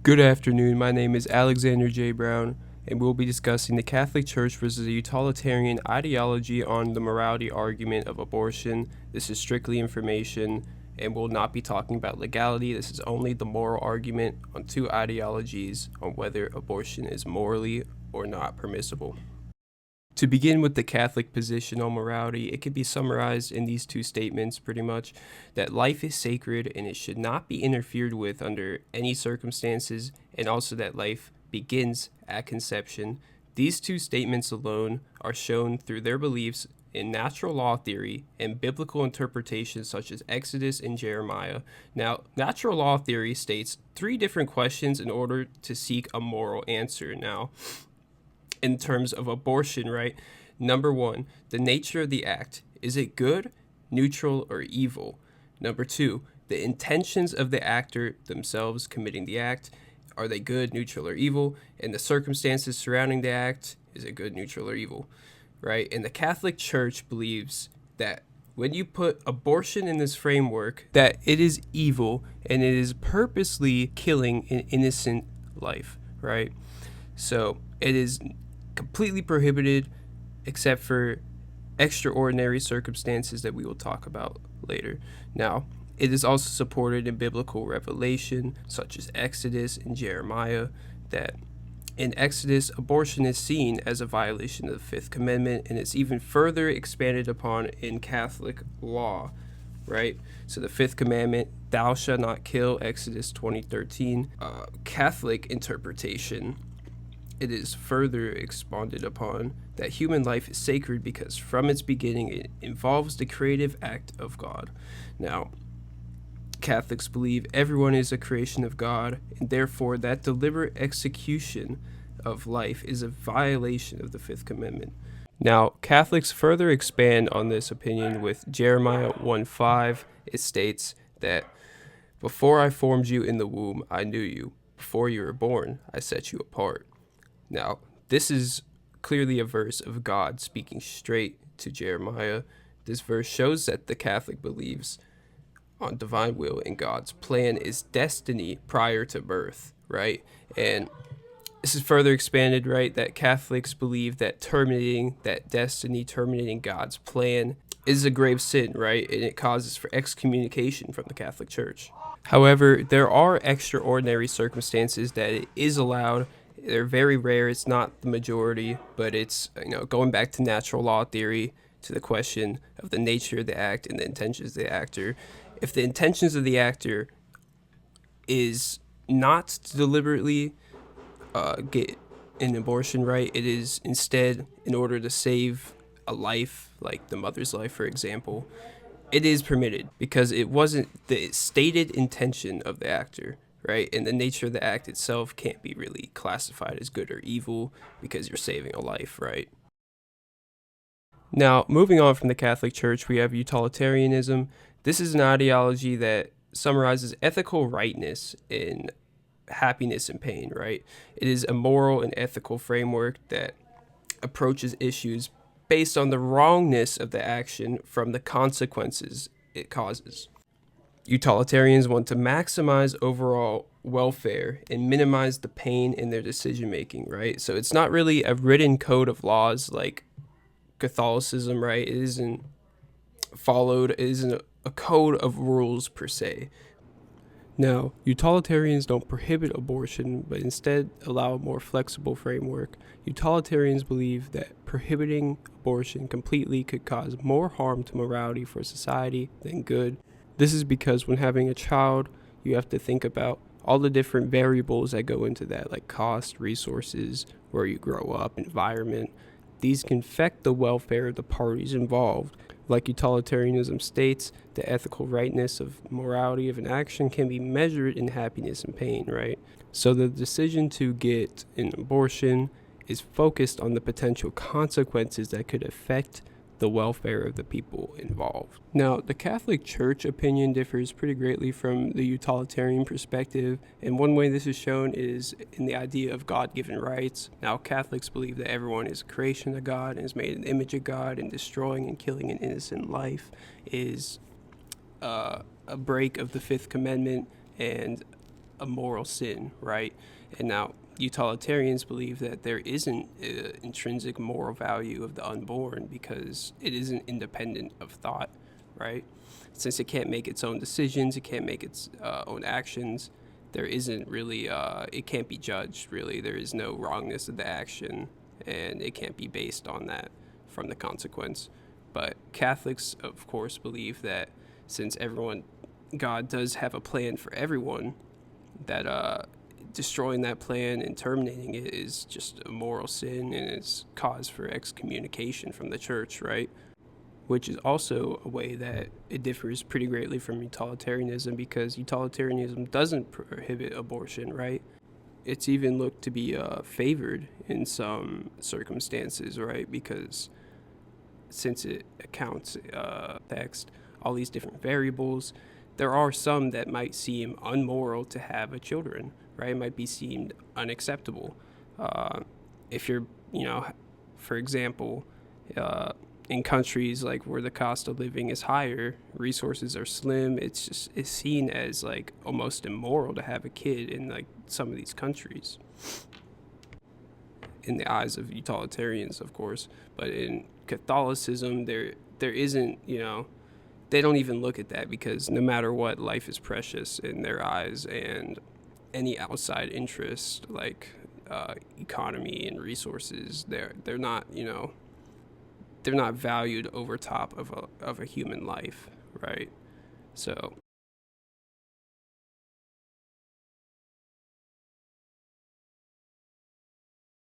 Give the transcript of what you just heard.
Good afternoon, my name is Alexander J. Brown, and we'll be discussing the Catholic Church versus the utilitarian ideology on the morality argument of abortion. This is strictly information, and we'll not be talking about legality. This is only the moral argument on two ideologies on whether abortion is morally or not permissible. To begin with the Catholic position on morality, it can be summarized in these two statements pretty much, that life is sacred and it should not be interfered with under any circumstances, and also that life begins at conception. These two statements alone are shown through their beliefs in natural law theory and biblical interpretations such as Exodus and Jeremiah. Now, natural law theory states three different questions in order to seek a moral answer. Now, in terms of abortion, right? Number one, the nature of the act. Is it good, neutral, or evil? Number two, the intentions of the actor themselves committing the act. Are they good, neutral, or evil? And the circumstances surrounding the act. Is it good, neutral, or evil? Right? And the Catholic Church believes that when you put abortion in this framework, that it is evil and it is purposely killing an innocent life, right? So it is completely prohibited except for extraordinary circumstances that we will talk about later. Now, it is also supported in biblical revelation such as Exodus and Jeremiah, that in Exodus, abortion is seen as a violation of the Fifth Commandment, and it's even further expanded upon in Catholic law, right? So the Fifth Commandment, thou shalt not kill, Exodus 20:13. Catholic interpretation, it is further expanded upon that human life is sacred because from its beginning it involves the creative act of God. Now, Catholics believe everyone is a creation of God, and therefore that deliberate execution of life is a violation of the Fifth Commandment. Now, Catholics further expand on this opinion with Jeremiah 1:5. It states that, before I formed you in the womb, I knew you. Before you were born, I set you apart. Now, this is clearly a verse of God speaking straight to Jeremiah. This verse shows that the Catholic believes on divine will and God's plan is destiny prior to birth, right? And this is further expanded, right, that Catholics believe that terminating that destiny, terminating God's plan, is a grave sin, right? And it causes for excommunication from the Catholic Church. However, there are extraordinary circumstances that it is allowed. They're very rare. It's not the majority, but it's, going back to natural law theory, to the question of the nature of the act and the intentions of the actor. If the intentions of the actor is not to deliberately get an abortion, right, it is instead in order to save a life, like the mother's life, for example, it is permitted because it wasn't the stated intention of the actor. Right, and the nature of the act itself can't be really classified as good or evil because you're saving a life, right? Now, moving on from the Catholic Church, we have utilitarianism. This is an ideology that summarizes ethical rightness in happiness and pain, right? It is a moral and ethical framework that approaches issues based on the wrongness of the action from the consequences it causes. Utilitarians want to maximize overall welfare and minimize the pain in their decision making, right? So it's not really a written code of laws like Catholicism, right? It isn't a code of rules per se. Now, utilitarians don't prohibit abortion, but instead allow a more flexible framework. Utilitarians believe that prohibiting abortion completely could cause more harm to morality for society than good. This is because when having a child, you have to think about all the different variables that go into that, like cost, resources, where you grow up, environment. These can affect the welfare of the parties involved. Like utilitarianism states, the ethical rightness of morality of an action can be measured in happiness and pain, right? So the decision to get an abortion is focused on the potential consequences that could affect the welfare of the people involved. Now, the Catholic Church opinion differs pretty greatly from the utilitarian perspective, and one way this is shown is in the idea of God-given rights. Now, Catholics believe that everyone is a creation of God and is made in the image of God, and destroying and killing an innocent life is a break of the Fifth Commandment and a moral sin, right? And now utilitarians believe that there isn't an intrinsic moral value of the unborn because it isn't independent of thought, right? Since it can't make its own decisions, it can't make its own actions, there isn't really, it can't be judged, really. There is no wrongness of the action, and it can't be based on that from the consequence. But Catholics, of course, believe that since God does have a plan for everyone, that destroying that plan and terminating it is just a moral sin and it's cause for excommunication from the church, right? Which is also a way that it differs pretty greatly from utilitarianism, because utilitarianism doesn't prohibit abortion, right? It's even looked to be favored in some circumstances, right? Because since it accounts text all these different variables, there are some that might seem unmoral to have a children, right? It might be seemed unacceptable. If you're, for example, in countries like where the cost of living is higher, resources are slim, it's seen as like almost immoral to have a kid in like some of these countries. In the eyes of utilitarians, of course, but in Catholicism, there isn't, they don't even look at that, because no matter what, life is precious in their eyes, and any outside interest like economy and resources, they're not, they're not valued over top of a human life, right? So